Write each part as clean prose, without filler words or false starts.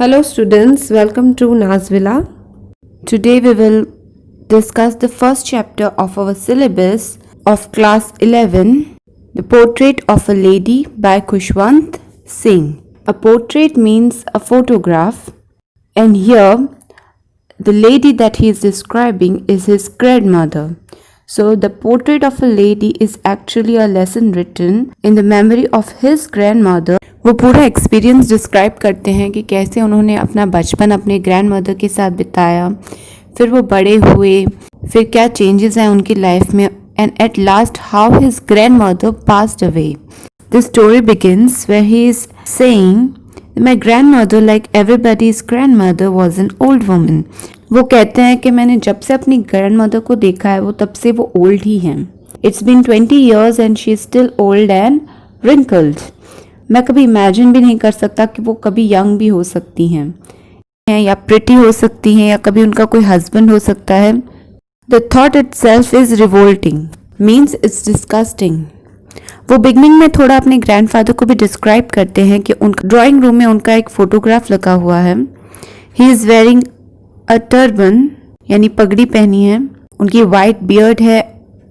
Hello students, welcome to Nazvilla. Today we will discuss the first chapter of our syllabus of class 11, The Portrait of a Lady by Khushwant Singh. A portrait means a photograph, and here the lady that he is describing is his grandmother. So the portrait of a lady is actually a lesson written in the memory of his grandmother. वो पूरा experience describe करते हैं कि कैसे उन्होंने अपना बचपन अपने ग्रैंडमदर के साथ बिताया, फिर वो बड़े हुए, फिर क्या चेंजेस आए उनकी लाइफ में, and at last how his grandmother passed away. The story begins where he is saying, my grandmother like everybody's grandmother was an old woman. वो कहते हैं कि मैंने जब से अपनी ग्रैंडमदर को देखा है वो तब से वो ओल्ड ही हैं. It's been 20 years and she is still old and wrinkled. मैं कभी इमेजिन भी नहीं कर सकता कि वो कभी यंग भी हो सकती हैं या प्रिटी हो सकती हैं या कभी उनका कोई हस्बैंड हो सकता है. The thought itself is revolting, means it's disgusting. वो बिगनिंग में थोड़ा अपने ग्रैंडफादर को भी डिस्क्राइब करते हैं कि उनका ड्राइंग रूम में उनका एक फोटोग्राफ लगा हुआ है. He is wearing a turban, यानी पगड़ी पहनी है, उनकी वाइट बियर्ड है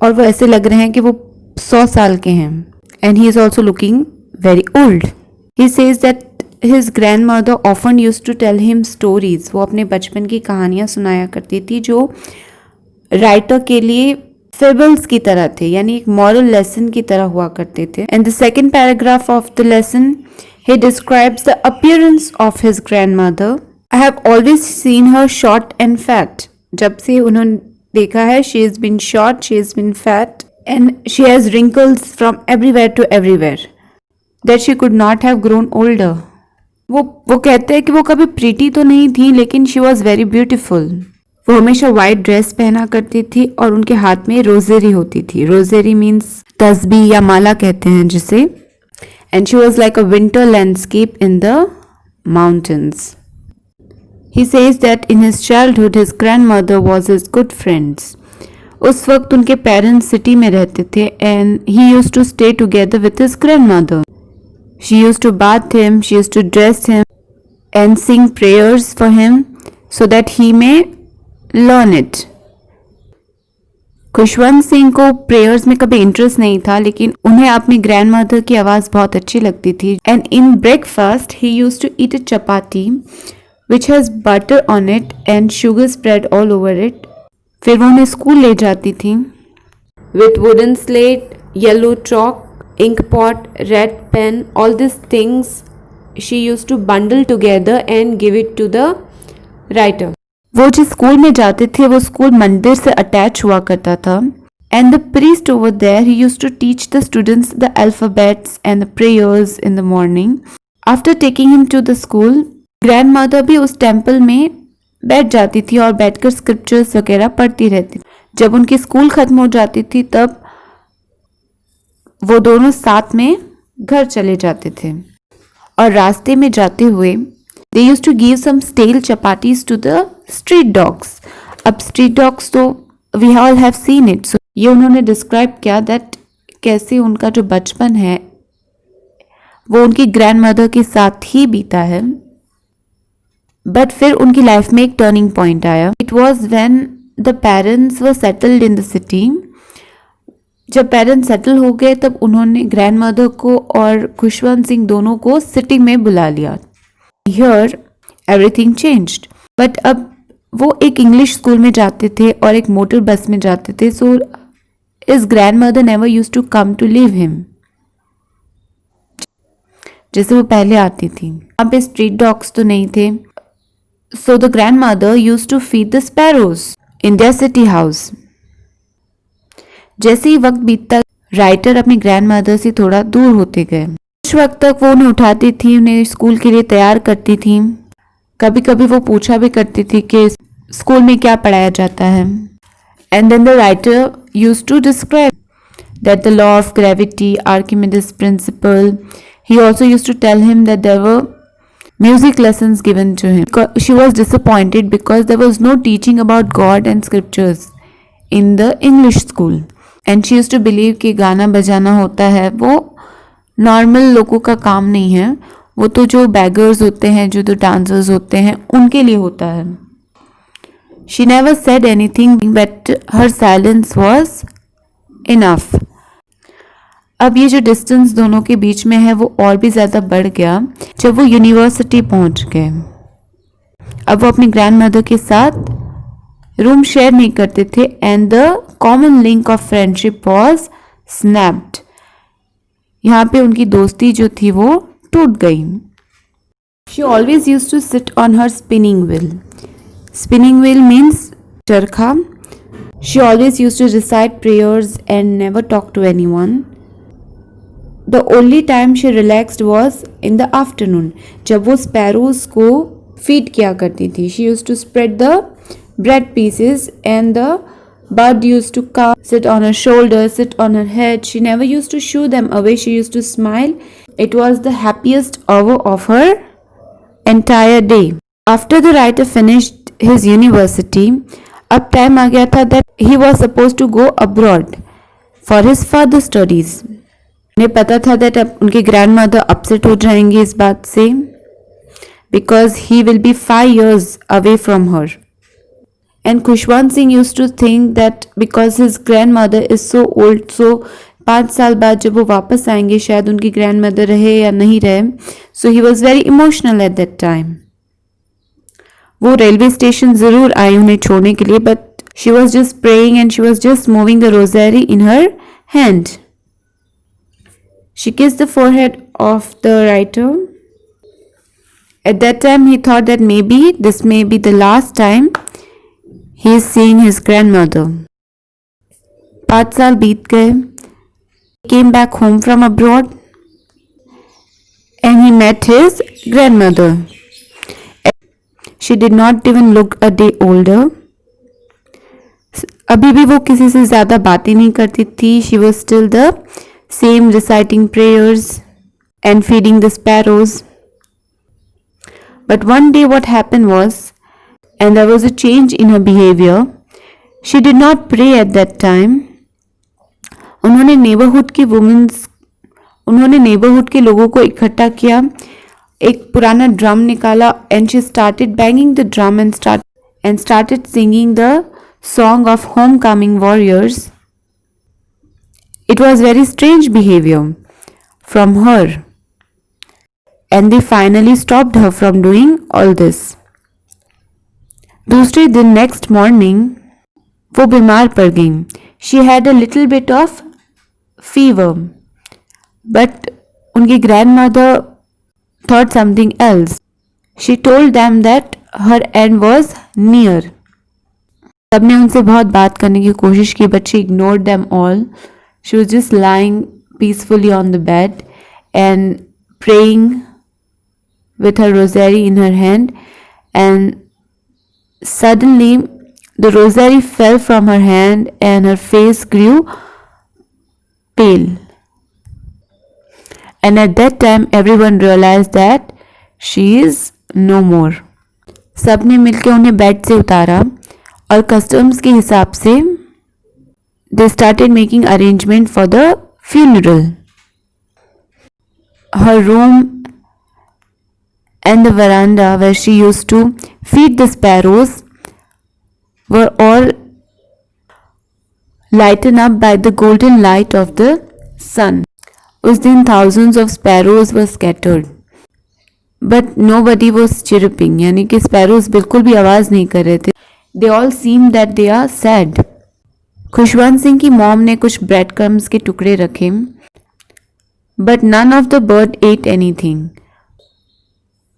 और वो ऐसे लग रहे हैं कि वो 100 साल के हैं. And he is also looking very old. He says that his grandmother often used to tell him stories. वो अपने बचपन की कहानियाँ सुनाया करती थी जो राइटर के लिए फेबल्स की तरह थे, यानी एक मॉरल लेसन की तरह हुआ करते थे. And the second paragraph of the lesson, he describes the appearance of his grandmother. I have always seen her short and fat. जब से उन्होंने देखा है, she has been short, she has been fat, and she has wrinkles from everywhere to everywhere. That she could not have grown older. वो कहते हैं कि वो कभी प्रीटी तो नहीं थी लेकिन she was very beautiful. वो हमेशा वाइट ड्रेस पहना करती थी और उनके हाथ में रोजेरी होती थी. रोजेरी मीन्स तस्बीह या माला कहते हैं जिसे. And she was like a winter landscape in the mountains. He says that in his childhood his grandmother was his good friends. उस वक्त उनके पेरेंट्स सिटी में रहते थे and he used to stay together with his grandmother. She used to bath him, she used to dress him and sing prayers for him so that he may learn it. Khushwant Singh को prayers में कभी interest नहीं था लेकिन उन्हें अपनी grandmother की आवाज़ बहुत अच्छी लगती थी. And in breakfast he used to eat a chapati which has butter on it and sugar spread all over it. फिर वो उन्हें स्कूल ले जाती थी with wooden slate, yellow chalk, ink pot, red pen, all these things she used to bundle together and give it to the writer. वो जिस school में जाते थे वो स्कूल मंदिर से अटैच हुआ करता था. And the priest over there, he used to teach the students the alphabets and the prayers in the morning. After taking him to the school, grandmother भी उस टेम्पल में बैठ जाती थी और बैठकर स्क्रिप्चर्स वगैरह पढ़ती रहती थी. जब उनकी स्कूल खत्म हो जाती थी तब वो दोनों साथ में घर चले जाते थे और रास्ते में जाते हुए they used to give some stale chapatis to the street dogs. अब स्ट्रीट डॉग्स तो we all have seen it. So ये उन्होंने डिस्क्राइब किया दैट कैसे उनका जो बचपन है वो उनकी ग्रैंडमदर के साथ ही बीता है. बट फिर उनकी लाइफ में एक टर्निंग पॉइंट आया. It was when the parents were settled in the city. जब पेरेंट्स सेटल हो गए तब उन्होंने ग्रैंडमदर को और खुशवंत सिंह दोनों को सिटी में बुला लिया. Here everything changed. बट अब वो एक इंग्लिश स्कूल में जाते थे और एक मोटर बस में जाते थे. So his grandmother never used to come to leave him, जैसे वो पहले आती थी. वहाँ पे स्ट्रीट डॉग्स तो नहीं थे. So the grandmother used to feed the sparrows in their city house. जैसे ही वक्त बीतता राइटर अपनी ग्रैंडमदर से थोड़ा दूर होते गए. कुछ वक्त तक वो उन्हें उठाती थी, उन्हें स्कूल के लिए तैयार करती थी. कभी कभी वो पूछा भी करती थी कि स्कूल में क्या पढ़ाया जाता है. And then the writer used to describe that the law of gravity, Archimedes principle. He also used to tell him that there were music lessons given to him. She was disappointed because there was no teaching about God and scriptures in the English school. And she used to believe कि गाना बजाना होता है वो normal लोगों का काम नहीं है वो तो जो beggars होते हैं, जो तो dancers होते हैं, उनके लिए होता है. She never said anything, but her silence was enough. अब ये जो डिस्टेंस दोनों के बीच में है वो और भी ज़्यादा बढ़ गया जब वो यूनिवर्सिटी पहुंच गए. अब वो अपनी ग्रैंडमदर के साथ रूम शेयर नहीं करते थे and the common link of friendship was snapped. यहाँ पे उनकी दोस्ती जो थी वो टूट गई. She always use to sit on her spinning wheel. Spinning wheel means चरखा. She always use to recite prayers and never talk to anyone. The only time she relaxed was in the afternoon, जब वो sparrows को feed किया करती थी. She used to spread the bread pieces and the bird used to come, sit on her shoulder, sit on her head. She never used to shoo them away. She used to smile. It was the happiest hour of her entire day. After the writer finished his university, अब time आ गया था that he was supposed to go abroad for his further studies. उन्हें पता था that अब उनके grandmother upset हो जाएंगे इस बात से because he will be 5 years away from her. And Khushwant Singh used to think that because his grandmother is so old, so 5 साल बाद जब वो वापस आएंगे शायद उनकी ग्रैंडमदर रहे या नहीं रहे. So he was very emotional at that time. वो रेलवे स्टेशन जरूर आई उन्हें छोड़ने के लिए but she was just praying and she was just moving the rosary in her hand. She kissed the forehead of the writer. At that time, he thought that maybe this may be the last time he is seeing his grandmother. 5 साल बीत गए. He came back home from abroad and he met his grandmother. She did not even look a day older. अभी भी वो किसी से ज़्यादा बातें नहीं करती थी. She was still the same, reciting prayers and feeding the sparrows. But one day what happened was, and there was a change in her behavior. She did not pray at that time. उन्होंने neighbourhood के लोगों को इकट्ठा किया, एक पुराना drum निकाला and she started banging the drum and started singing the song of homecoming warriors. It was very strange behavior from her and they finally stopped her from doing all this. दूसरे दिन next morning वो बीमार पड़ गई. She had a little bit of fever but उनकी grandmother thought something else. She told them that her end was near. सबने उनसे बहुत बात करने की कोशिश की but she ignored them all. She was just lying peacefully on the bed and praying with her rosary in her hand, and suddenly the rosary fell from her hand and her face grew pale. And at that time everyone realized that she is no more. सबने मिलके उन्हें bed से उतारा और customs के हिसाब से they started making arrangement for the funeral. Her room and the veranda where she used to feed the sparrows were all lightened up by the golden light of the sun. उस दिन thousands of sparrows were scattered, but nobody was chirping. यानी कि sparrows बिल्कुल भी आवाज़ नहीं कर रहे थे. They all seemed that they are sad. Khushwant Singh की मॉम ने कुछ ब्रेड क्रम्स के टुकड़े रखे but none of the bird ate anything.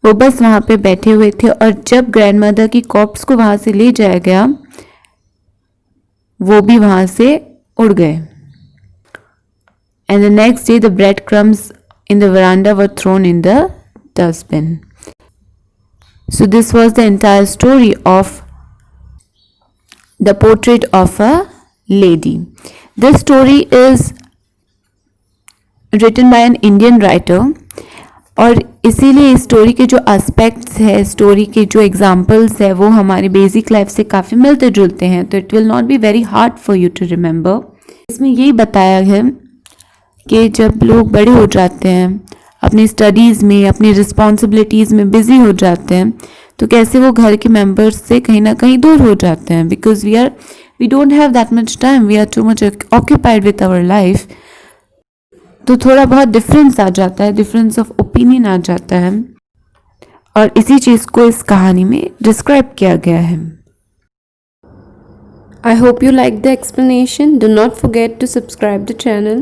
वो बस वहाँ पे बैठे हुए थे और जब ग्रैंडमदर की कॉप्स को वहाँ से ले जाया गया वो भी वहाँ से उड़ गए. And the next day the bread crumbs in the verandah were thrown in the dustbin. So this was the entire story of the portrait of a lady. This story is written by an Indian writer और इसीलिए इस story के जो aspects है, story के जो examples है वो हमारी बेसिक लाइफ से काफ़ी मिलते जुलते हैं. तो it will not be very hard for you to remember. इसमें यही बताया है कि जब लोग बड़े हो जाते हैं अपनी स्टडीज़ में, अपनी रिस्पॉन्सिबिलिटीज़ में बिजी हो जाते हैं, तो कैसे वो घर के मेंबर्स से कहीं ना कहीं दूर हो जाते हैं, because we don't have that much time, we are too much occupied with our life. तो थोड़ा बहुत डिफरेंस आ जाता है, डिफरेंस ऑफ ओपिनियन आ जाता है, और इसी चीज़ को इस कहानी में डिस्क्राइब किया गया है। I hope you liked the explanation. Do not forget to subscribe the channel.